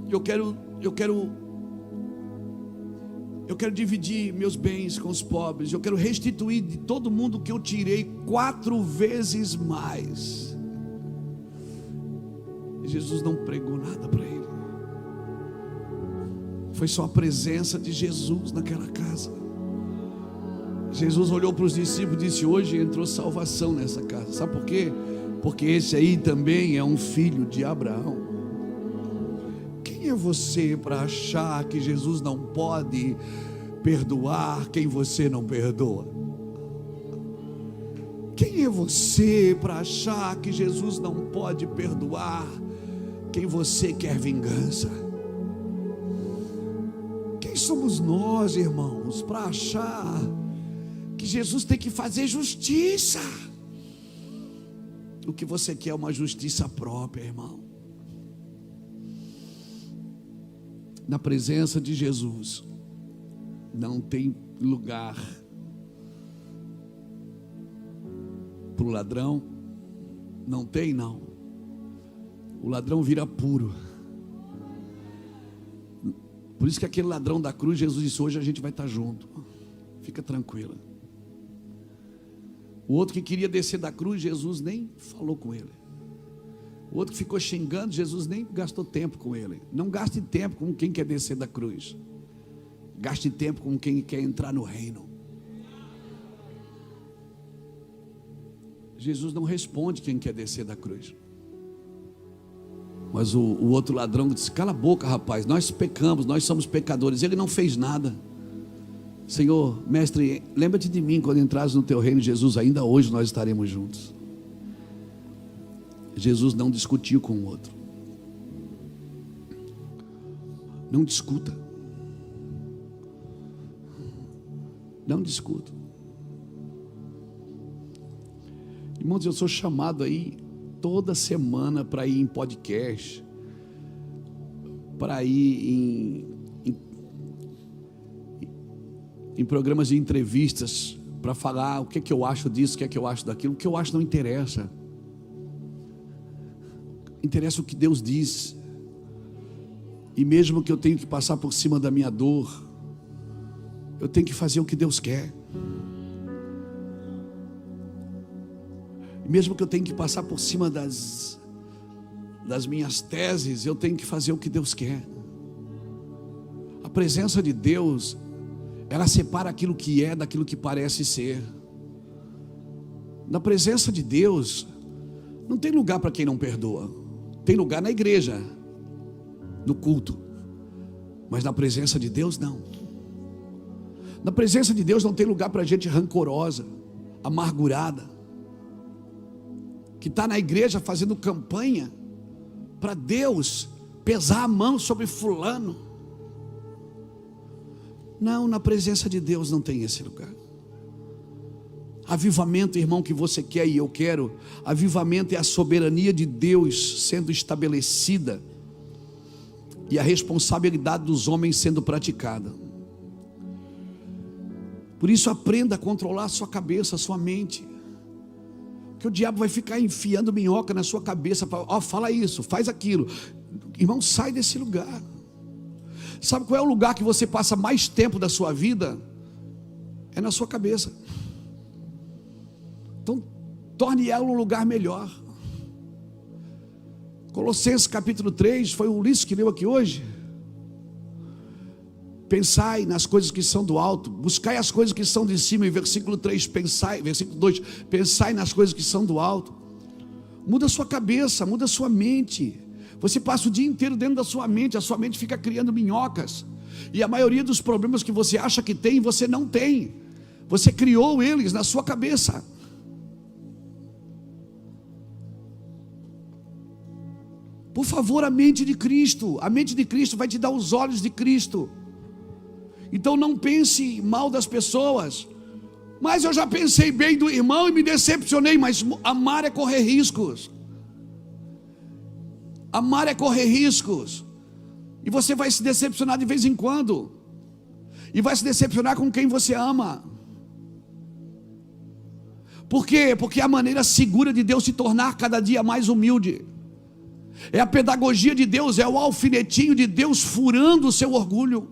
eu quero dividir meus bens com os pobres. Eu quero restituir de todo mundo que eu tirei 4 vezes mais. E Jesus não pregou nada para ele. Foi só a presença de Jesus naquela casa. Jesus olhou para os discípulos e disse: hoje entrou salvação nessa casa. Sabe por quê? Porque esse aí também é um filho de Abraão. Quem é você para achar que Jesus não pode perdoar quem você não perdoa? Quem é você para achar que Jesus não pode perdoar quem você quer vingança? Quem somos nós, irmãos, para achar que Jesus tem que fazer justiça? O que você quer é uma justiça própria, irmão. Na presença de Jesus não tem lugar para o ladrão. Não tem, não. O ladrão vira puro. Por isso que aquele ladrão da cruz, Jesus disse: hoje a gente vai estar junto, fica tranquila. O outro que queria descer da cruz, Jesus nem falou com ele. O outro que ficou xingando, Jesus nem gastou tempo com ele. Não gaste tempo com quem quer descer da cruz. Gaste tempo com quem quer entrar no reino. Jesus não responde quem quer descer da cruz. Mas o outro ladrão disse: cala a boca, rapaz, nós pecamos, nós somos pecadores. Ele não fez nada. Senhor, mestre, lembra-te de mim quando entrares no teu reino, Jesus. Ainda hoje nós estaremos juntos. Jesus não discutiu com o outro. Não discuta. Não discuta. Irmãos, eu sou chamado aí toda semana para ir em podcast, para ir em programas de entrevistas para falar o que é que eu acho disso, o que é que eu acho daquilo. O que eu acho não interessa. Interessa o que Deus diz. E mesmo que eu tenha que passar por cima da minha dor, eu tenho que fazer o que Deus quer. E mesmo que eu tenha que passar por cima das minhas teses, eu tenho que fazer o que Deus quer. A presença de Deus, ela separa aquilo que é daquilo que parece ser. Na presença de Deus, não tem lugar para quem não perdoa. Tem lugar na igreja, no culto, mas na presença de Deus não. Na presença de Deus não tem lugar para gente rancorosa, amargurada, que está na igreja fazendo campanha para Deus pesar a mão sobre fulano. Não, na presença de Deus não tem esse lugar. Avivamento, irmão, que você quer e eu quero, avivamento é a soberania de Deus sendo estabelecida e a responsabilidade dos homens sendo praticada. Por isso aprenda a controlar a sua cabeça, a sua mente, que o diabo vai ficar enfiando minhoca na sua cabeça, fala isso, faz aquilo. Irmão, sai desse lugar. Sabe qual é o lugar que você passa mais tempo da sua vida? É na sua cabeça. Então, torne ela um lugar melhor. Colossenses capítulo 3, foi o Ulisses que leu aqui hoje. Pensai nas coisas que são do alto, buscai as coisas que são de cima. Em versículo 3, versículo 2, pensai nas coisas que são do alto. Muda a sua cabeça, muda a sua mente. Você passa o dia inteiro dentro da sua mente, a sua mente fica criando minhocas. E a maioria dos problemas que você acha que tem, você não tem. Você criou eles na sua cabeça. Por favor, a mente de Cristo vai te dar os olhos de Cristo. Então não pense mal das pessoas. Mas eu já pensei bem do irmão e me decepcionei. Mas amar é correr riscos. Amar é correr riscos. E você vai se decepcionar de vez em quando. E vai se decepcionar com quem você ama. Por quê? Porque é a maneira segura de Deus se tornar cada dia mais humilde. É a pedagogia de Deus, é o alfinetinho de Deus furando o seu orgulho.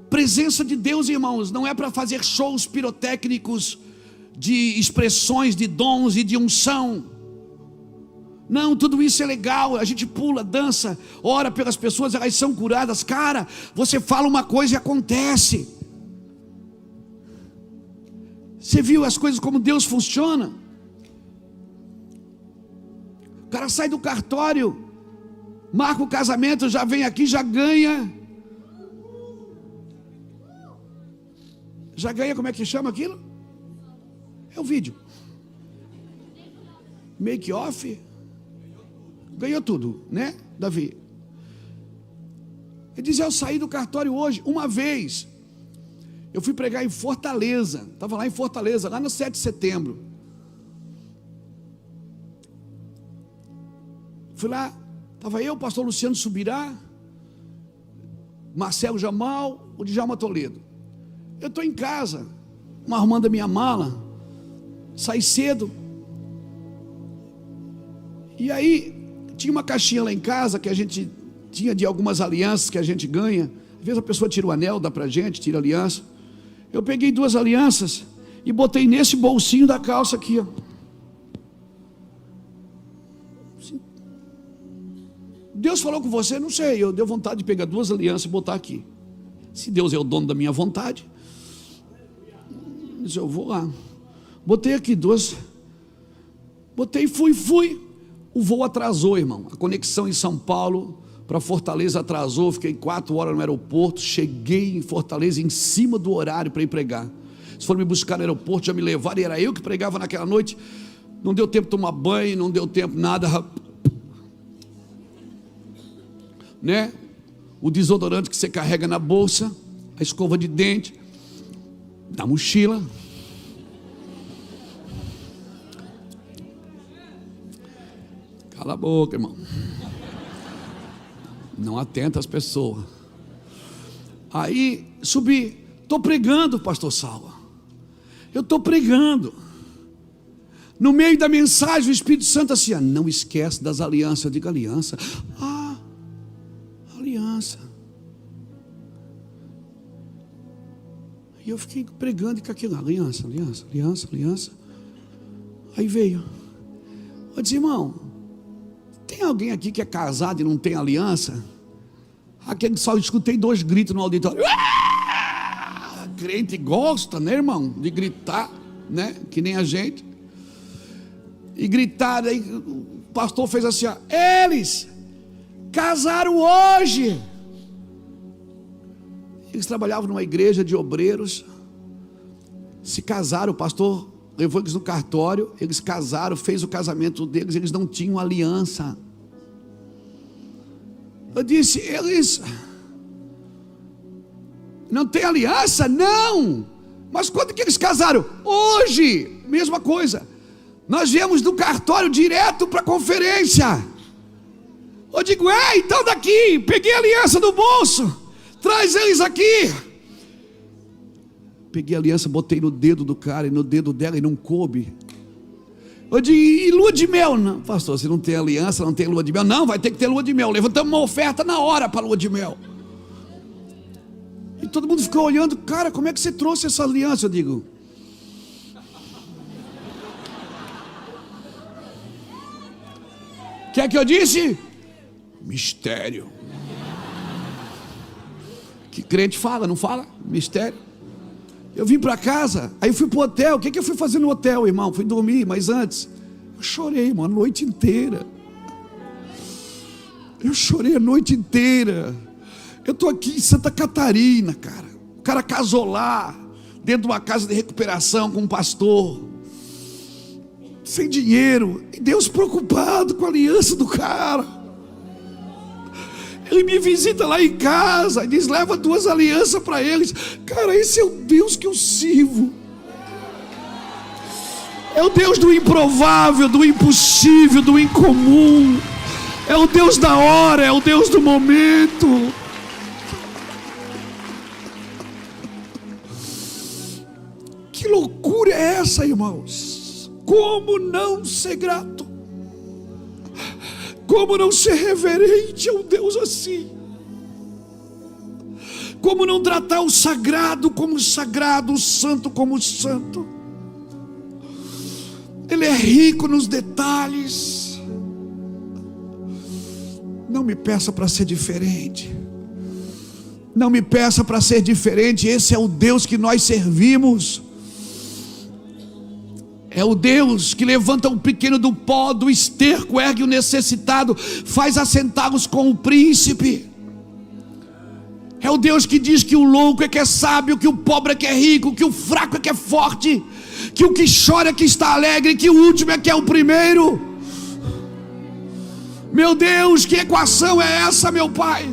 Presença de Deus, irmãos, não é para fazer shows pirotécnicos de expressões, de dons e de unção. Não, tudo isso é legal, a gente pula, dança, ora pelas pessoas, elas são curadas. Cara, você fala uma coisa e acontece. Você viu as coisas como Deus funciona? O cara sai do cartório, marca o casamento, já vem aqui, já ganha. Já ganha, como é que chama aquilo? É o vídeo. Make off. Ganhou tudo, né, Davi? Ele diz, eu saí do cartório hoje, uma vez. Eu fui pregar em Fortaleza. Estava lá em Fortaleza, lá no 7 de setembro. Fui lá, estava eu, o pastor Luciano Subirá, Marcelo Jamal, o Djalma Toledo. Eu estou em casa, arrumando a minha mala, saí cedo. E aí, tinha uma caixinha lá em casa que a gente tinha de algumas alianças que a gente ganha. Às vezes a pessoa tira o anel, dá pra gente, tira a aliança. Eu peguei 2 alianças e botei nesse bolsinho da calça aqui, ó. Deus falou com você? Não sei, eu dei vontade de pegar 2 alianças e botar aqui. Se Deus é o dono da minha vontade, eu vou lá. Botei aqui 2. Botei, fui. O voo atrasou, irmão. A conexão em São Paulo para Fortaleza atrasou. Fiquei 4 horas no aeroporto. Cheguei em Fortaleza em cima do horário para ir pregar. Se for me buscar no aeroporto, já me levaram. E era eu que pregava naquela noite. Não deu tempo de tomar banho, não deu tempo nada, né? O desodorante que você carrega na bolsa, a escova de dente, na mochila. Cala a boca, irmão. Não atenta às pessoas. Aí subi, estou pregando, pastor Salva. Eu estou pregando. No meio da mensagem, o Espírito Santo assim, não esquece das alianças. Eu digo, aliança? Aliança. E eu fiquei pregando com aquilo, aliança. Aí veio. Eu disse, irmão, tem alguém aqui que é casado e não tem aliança? Aquele só escutei 2 gritos no auditório. Crente gosta, né, irmão, de gritar, né, que nem a gente. E gritaram, aí o pastor fez assim, eles casaram hoje. Eles trabalhavam numa igreja de obreiros, se casaram, o pastor levou eles no cartório, eles casaram, fez o casamento deles, eles não tinham aliança. Eu disse, eles não têm aliança? Não! Mas quando que eles casaram? Hoje! Mesma coisa. Nós viemos do cartório direto para a conferência. Eu digo, então daqui, peguei a aliança do bolso, traz eles aqui. Peguei a aliança, botei no dedo do cara e no dedo dela e não coube. Eu digo, e lua de mel? Não, pastor, se não tem aliança, não tem lua de mel. Não, vai ter que ter lua de mel. Levantamos uma oferta na hora para lua de mel. E todo mundo ficou olhando, cara, como é que você trouxe essa aliança? Eu digo, o que é que eu disse? Mistério. Que crente fala, não fala? Mistério. Eu vim para casa, aí fui para o hotel. O que eu fui fazer no hotel, irmão? Fui dormir, mas antes eu chorei, mano, a noite inteira. Eu chorei a noite inteira. Eu estou aqui em Santa Catarina, cara. O cara casou lá, dentro de uma casa de recuperação com um pastor, sem dinheiro, e Deus preocupado com a aliança do cara. Ele me visita lá em casa e diz, leva 2 alianças para eles. Cara, esse é o Deus que eu sirvo. É o Deus do improvável, do impossível, do incomum. É o Deus da hora, é o Deus do momento. Que loucura é essa, irmãos? Como não ser grato? Como não ser reverente a um Deus assim? Como não tratar o sagrado como sagrado, o santo como santo? Ele é rico nos detalhes. Não me peça para ser diferente. Não me peça para ser diferente. Esse é o Deus que nós servimos. É o Deus que levanta o pequeno do pó, do esterco, ergue o necessitado, faz assentá-los com o príncipe. É o Deus que diz que o louco é que é sábio, que o pobre é que é rico, que o fraco é que é forte, que o que chora é que está alegre, que o último é que é o primeiro. Meu Deus, que equação é essa, meu Pai?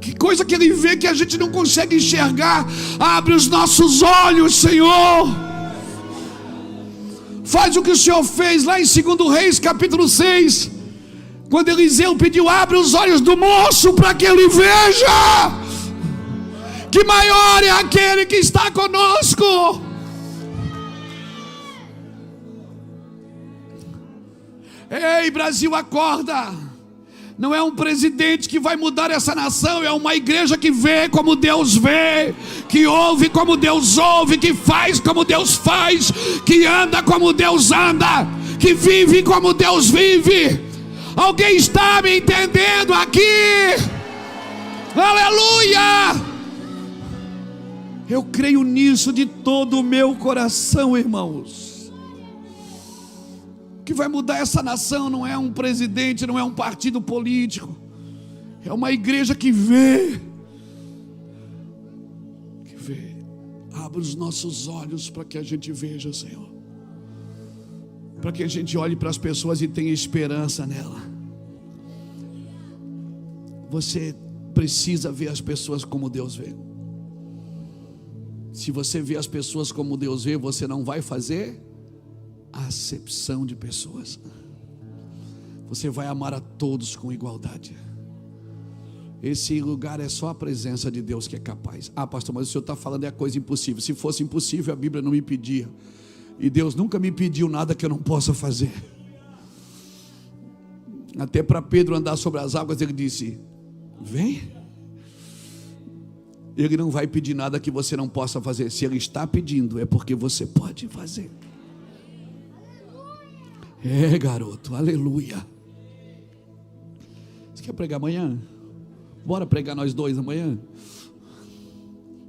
Que coisa que Ele vê que a gente não consegue enxergar. Abre os nossos olhos, Senhor. Faz o que o Senhor fez lá em 2 Reis capítulo 6, quando Eliseu pediu, abre os olhos do moço para que ele veja que maior é aquele que está conosco. Ei, Brasil, acorda. Não é um presidente que vai mudar essa nação, é uma igreja que vê como Deus vê, que ouve como Deus ouve, que faz como Deus faz, que anda como Deus anda, que vive como Deus vive. Alguém está me entendendo aqui? Aleluia! Eu creio nisso de todo o meu coração, irmãos. O que vai mudar essa nação não é um presidente, não é um partido político, é uma igreja que vê. Abre os nossos olhos para que a gente veja, Senhor, para que a gente olhe para as pessoas e tenha esperança nela. Você precisa ver as pessoas como Deus vê. Se você vê as pessoas como Deus vê, você não vai fazer acepção de pessoas. Você vai amar a todos com igualdade. Esse lugar é só a presença de Deus que é capaz. Ah, pastor, mas o senhor está falando é coisa impossível. Se fosse impossível, a Bíblia não me pedia. E Deus nunca me pediu nada que eu não possa fazer. Até para Pedro andar sobre as águas, ele disse: vem. Ele não vai pedir nada que você não possa fazer. Se ele está pedindo, é porque você pode fazer. É, garoto, aleluia. Você quer pregar amanhã? Bora pregar nós dois amanhã?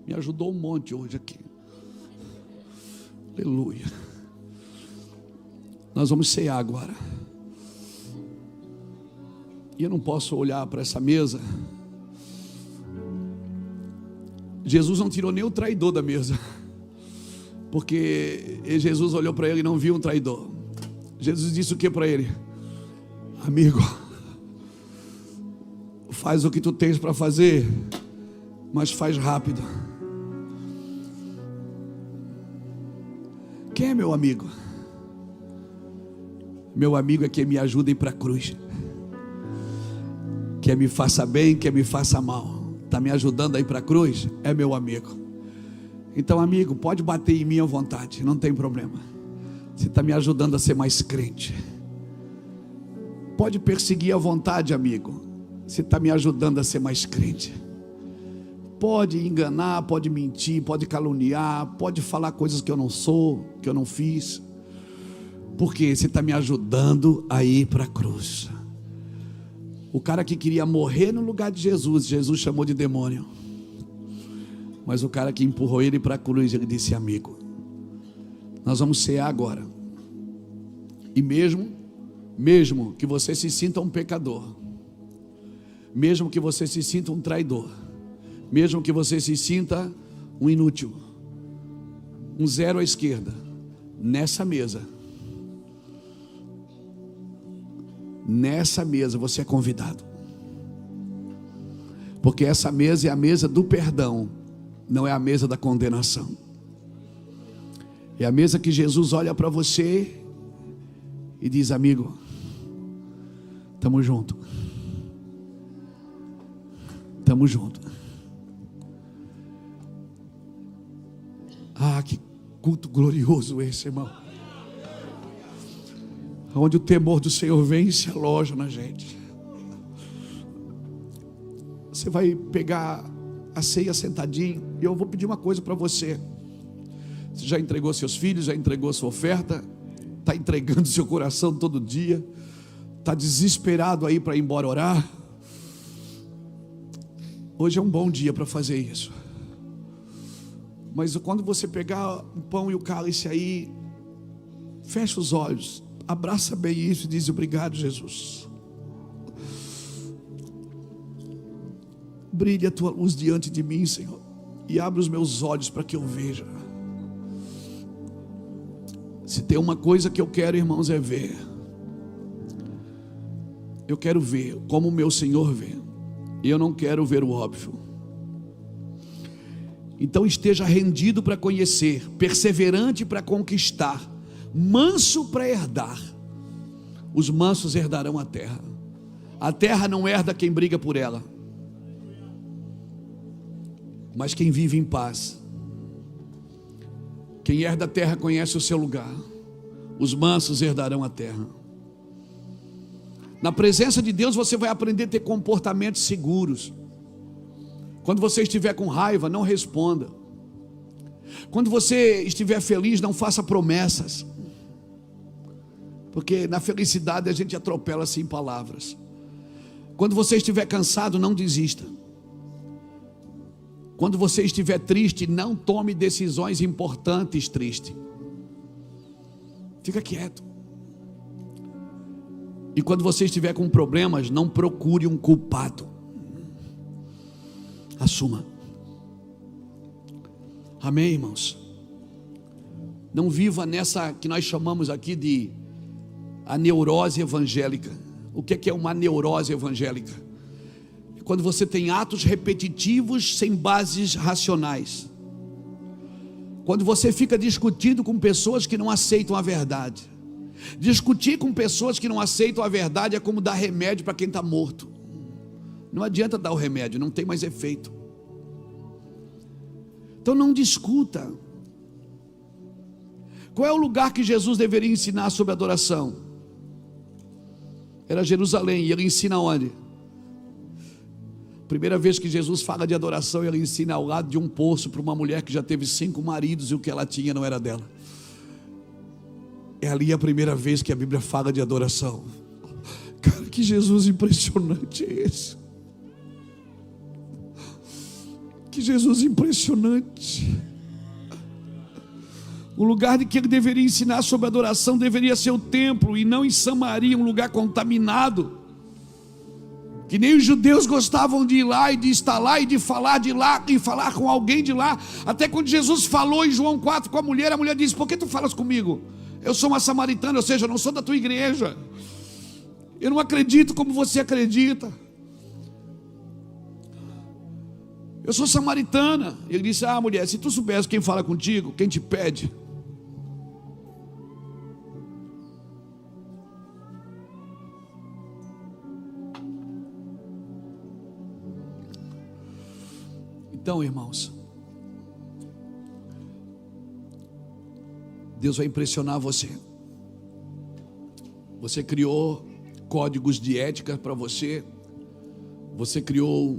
Me ajudou um monte hoje aqui. Aleluia. Nós vamos cear agora. E eu não posso olhar para essa mesa. Jesus não tirou nem o traidor da mesa, porque Jesus olhou para ele e não viu um traidor. Jesus disse o que para ele? Amigo, faz o que tu tens para fazer, mas faz rápido. Quem é meu amigo? Meu amigo é quem me ajuda a ir para a cruz, quer me faça bem, quer me faça mal. Está me ajudando a ir para a cruz? É meu amigo. Então, amigo, pode bater em mim à vontade, não tem problema. Você está me ajudando a ser mais crente. Pode perseguir à vontade, amigo. Você está me ajudando a ser mais crente. Pode enganar, pode mentir, pode caluniar, pode falar coisas que eu não sou, que eu não fiz. Porque você está me ajudando a ir para a cruz. O cara que queria morrer no lugar de Jesus, Jesus chamou de demônio. Mas o cara que empurrou ele para a cruz, ele disse: amigo, nós vamos cear agora. E mesmo que você se sinta um pecador, mesmo que você se sinta um traidor, mesmo que você se sinta um inútil, um zero à esquerda, nessa mesa você é convidado. Porque essa mesa é a mesa do perdão, não é a mesa da condenação. É a mesa que Jesus olha para você e diz: amigo, estamos junto. Estamos juntos. Ah, que culto glorioso esse, irmão. Onde o temor do Senhor vem e se aloja na gente. Você vai pegar a ceia sentadinho. E eu vou pedir uma coisa para você. Você já entregou seus filhos, já entregou sua oferta, está entregando seu coração todo dia, está desesperado aí para ir embora orar. Hoje é um bom dia para fazer isso. Mas quando você pegar o pão e o cálice aí, fecha os olhos, abraça bem isso e diz: obrigado, Jesus. Brilha a tua luz diante de mim, Senhor, e abre os meus olhos para que eu veja. Se tem uma coisa que eu quero, irmãos, é ver. Eu quero ver como o meu Senhor vê. E eu não quero ver o óbvio. Então esteja rendido para conhecer, perseverante para conquistar, manso para herdar. Os mansos herdarão a terra. A terra não herda quem briga por ela, mas quem vive em paz. Quem herda a terra conhece o seu lugar. Os mansos herdarão a terra. Na presença de Deus você vai aprender a ter comportamentos seguros. Quando você estiver com raiva, não responda. Quando você estiver feliz, não faça promessas. Porque na felicidade a gente atropela sem palavras. Quando você estiver cansado, não desista. Quando você estiver triste, não tome decisões importantes triste. Fica quieto. E quando você estiver com problemas, não procure um culpado. Assuma. Amém, irmãos? Não viva nessa que nós chamamos aqui de a neurose evangélica. O que é uma neurose evangélica? É quando você tem atos repetitivos sem bases racionais. Quando você fica discutindo com pessoas que não aceitam a verdade. Discutir com pessoas que não aceitam a verdade é como dar remédio para quem está morto. Não adianta dar o remédio, não tem mais efeito. Então não discuta. Qual é o lugar que Jesus deveria ensinar sobre adoração? Era Jerusalém, e ele ensina onde? Primeira vez que Jesus fala de adoração, ele ensina ao lado de um poço para uma mulher que já teve 5 maridos e o que ela tinha não era dela. É ali a primeira vez que a Bíblia fala de adoração. Cara, que Jesus impressionante é esse? Que Jesus impressionante. O lugar de que ele deveria ensinar sobre adoração deveria ser o templo, e não em Samaria, um lugar contaminado, que nem os judeus gostavam de ir lá e de estar lá e de falar de lá e falar com alguém de lá. Até quando Jesus falou em João 4 com a mulher disse: por que tu falas comigo? Eu sou uma samaritana, ou seja, eu não sou da tua igreja, eu não acredito como você acredita, eu sou samaritana. Ele disse: ah, mulher, se tu soubesse quem fala contigo, quem te pede. Então, irmãos, Deus vai impressionar você. Você criou códigos de ética para você. Você criou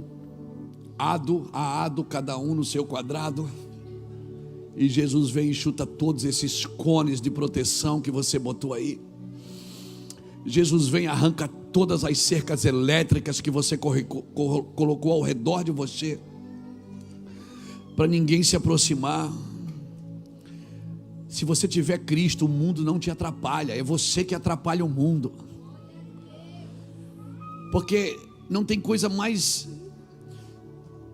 a ado, cada um no seu quadrado. E Jesus vem e chuta todos esses cones de proteção que você botou aí. Jesus vem e arranca todas as cercas elétricas que você colocou ao redor de você, para ninguém se aproximar. Se você tiver Cristo, o mundo não te atrapalha, é você que atrapalha o mundo. Porque não tem coisa mais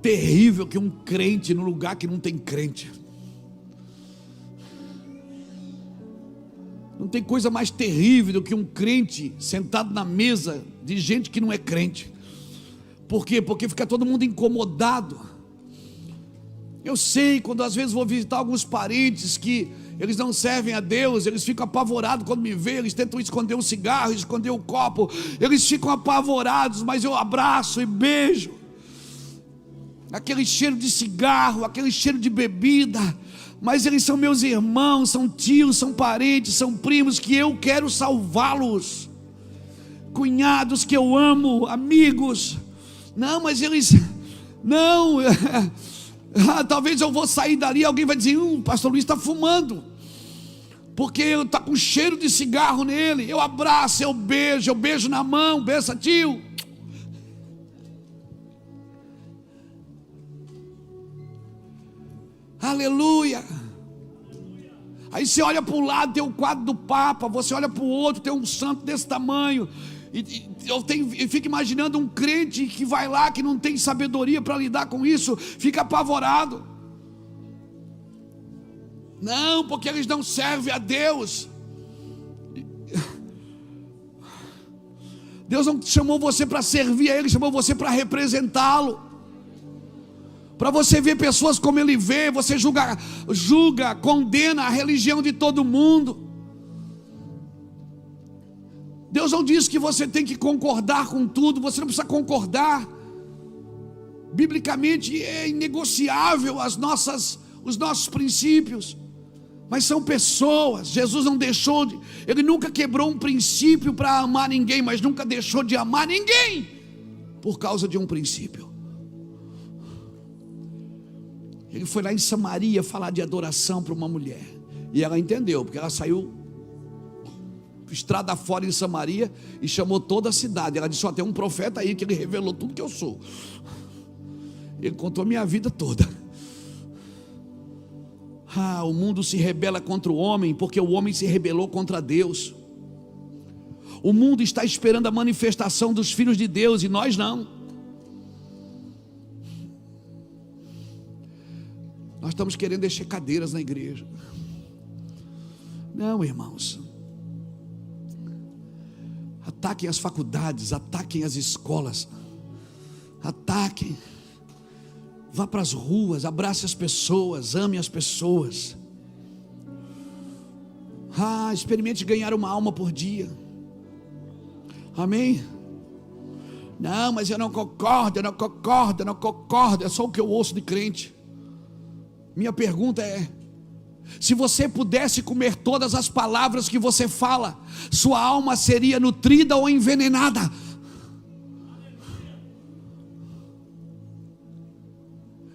terrível que um crente no lugar que não tem crente. Não tem coisa mais terrível do que um crente sentado na mesa de gente que não é crente. Por quê? Porque fica todo mundo incomodado. Eu sei, quando às vezes vou visitar alguns parentes que eles não servem a Deus, eles ficam apavorados quando me veem, eles tentam esconder um cigarro, esconder o copo, eles ficam apavorados, mas eu abraço e beijo. Aquele cheiro de cigarro, aquele cheiro de bebida, mas eles são meus irmãos, são tios, são parentes, são primos que eu quero salvá-los, cunhados que eu amo, amigos. Não, mas eles, não... talvez eu vou sair dali, alguém vai dizer: o pastor Luiz está fumando, porque está com cheiro de cigarro nele. Eu abraço, eu beijo na mão, benção, tio. Aleluia. Aí você olha para um lado, tem o quadro do Papa, você olha para o outro, tem um santo desse tamanho. Eu fico imaginando um crente que vai lá, que não tem sabedoria para lidar com isso, fica apavorado. Não, porque eles não servem a Deus. Deus não chamou você para servir a Ele, chamou você para representá-lo. Para você ver pessoas como Ele vê. Você julga, condena a religião de todo mundo. Deus não diz que você tem que concordar com tudo, você não precisa concordar. Biblicamente é inegociável os nossos princípios, mas são pessoas. Jesus não deixou Ele nunca quebrou um princípio para amar ninguém, mas nunca deixou de amar ninguém por causa de um princípio. Ele foi lá em Samaria falar de adoração para uma mulher, e ela entendeu, porque ela saiu estrada fora em Samaria e chamou toda a cidade. Ela disse: só tem um profeta aí que ele revelou tudo que eu sou. Ele contou a minha vida toda. O mundo se rebela contra o homem porque o homem se rebelou contra Deus. O mundo está esperando a manifestação dos filhos de Deus e nós não. Nós estamos querendo encher cadeiras na igreja. Não, irmãos. Ataquem as faculdades, ataquem as escolas, ataquem. Vá para as ruas, abrace as pessoas, ame as pessoas. Experimente ganhar uma alma por dia. Amém? Não, mas eu não concordo, eu não concordo, eu não concordo. É só o que eu ouço de crente. Minha pergunta é: se você pudesse comer todas as palavras que você fala, sua alma seria nutrida ou envenenada?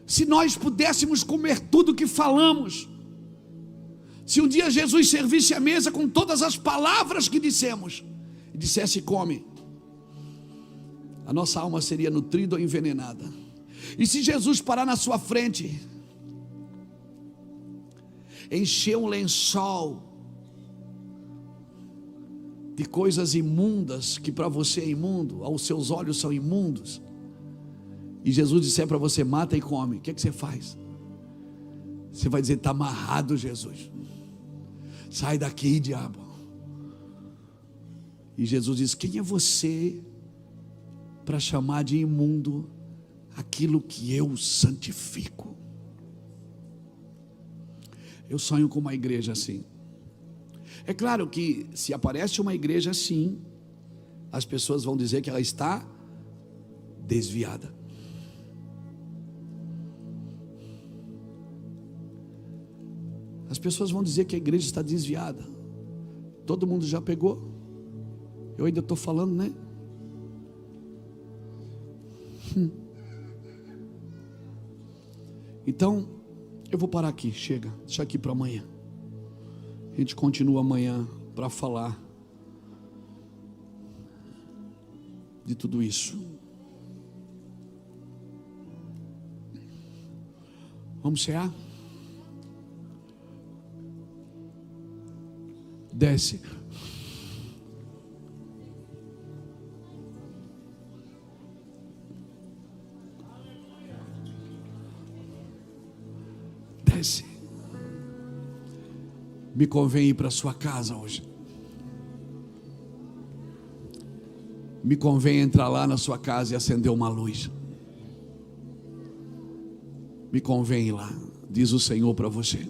Se nós pudéssemos comer tudo que falamos, se um dia Jesus servisse a mesa com todas as palavras que dissemos, e dissesse come, a nossa alma seria nutrida ou envenenada? E se Jesus parar na sua frente, encher um lençol de coisas imundas, que para você é imundo, aos seus olhos são imundos, e Jesus disser para você mata e come, o que é que você faz? Você vai dizer: está amarrado, Jesus, sai daqui, diabo. E Jesus diz: quem é você para chamar de imundo aquilo que eu santifico? Eu sonho com uma igreja assim. É claro que se aparece uma igreja assim, as pessoas vão dizer que ela está desviada. As pessoas vão dizer que a igreja está desviada. Todo mundo já pegou? Eu ainda estou falando, né? Então, eu vou parar aqui, chega, deixa aqui para amanhã. A gente continua amanhã para falar de tudo isso. Vamos cear? Desce. Desce. Me convém ir para sua casa hoje. Me convém entrar lá na sua casa e acender uma luz. Me convém ir lá, diz o Senhor para você.